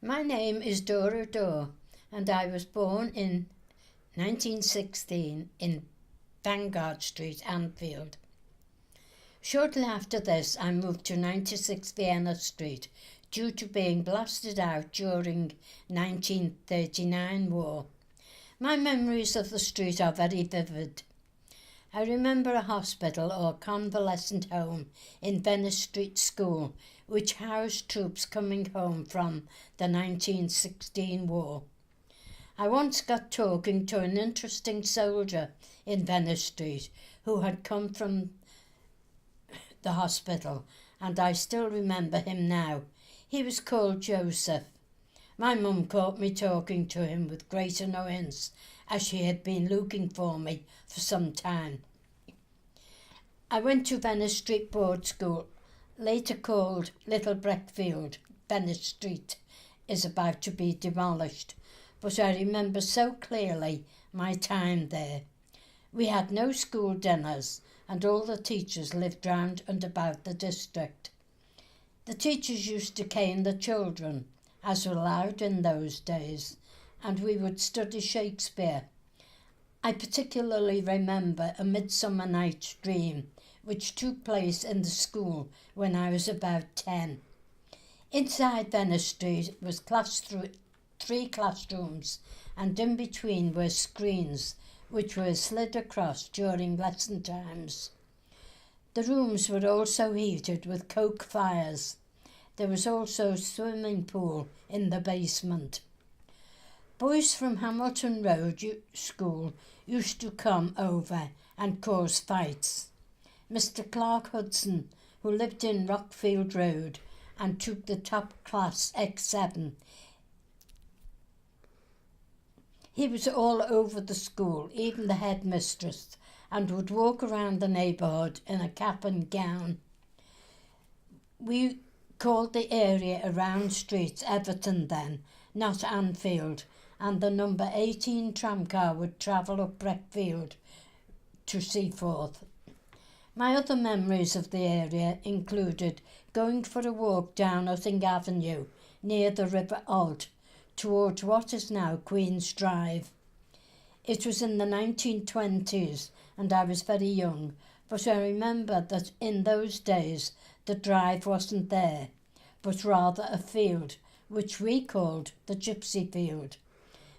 My name is Dora, and I was born in 1916 in Vanguard Street, Anfield. Shortly after this, I moved to 96 Vienna Street due to being blasted out during 1939 war. My memories of the street are very vivid. I remember a hospital or convalescent home in Venice Street School, which housed troops coming home from the 1916 war. I once got talking to an interesting soldier in Venice Street who had come from the hospital, and I still remember him now. He was called Joseph. My mum caught me talking to him with great annoyance, as she had been looking for me for some time. I went to Venice Street Board School, later called Little Breckfield. Venice Street is about to be demolished, but I remember so clearly my time there. We had no school dinners, and all the teachers lived round and about the district. The teachers used to cane the children, as were allowed in those days, and we would study Shakespeare. I particularly remember A Midsummer Night's Dream, which took place in the school when I was about 10. Inside Venice Street was three classrooms, and in between were screens, which were slid across during lesson times. The rooms were also heated with coke fires. There was also a swimming pool in the basement. Boys from Hamilton Road School used to come over and cause fights. Mr. Clark Hudson, who lived in Rockfield Road and took the top class X7, he was all over the school, even the headmistress, and would walk around the neighbourhood in a cap and gown. We called the area around streets Everton then, not Anfield, and the number 18 tramcar would travel up Breckfield to Seaforth. My other memories of the area included going for a walk down Utting Avenue near the River Alt towards what is now Queen's Drive. It was in the 1920s and I was very young, but I remember that in those days the drive wasn't there, but rather a field, which we called the Gypsy Field,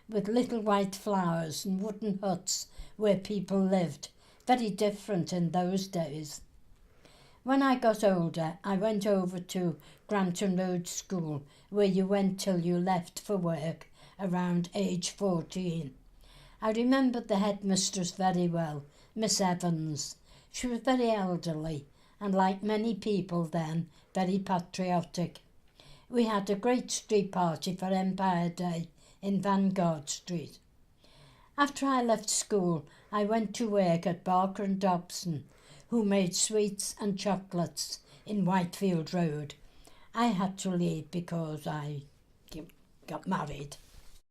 with little white flowers and wooden huts where people lived, very different in those days. When I got older, I went over to Granton Road School, where you went till you left for work around age 14. I remembered the headmistress very well, Miss Evans. She was very elderly and, like many people then, very patriotic. We had a great street party for Empire Day in Vanguard Street. After I left school, I went to work at Barker and Dobson, who made sweets and chocolates in Whitefield Road. I had to leave because I got married.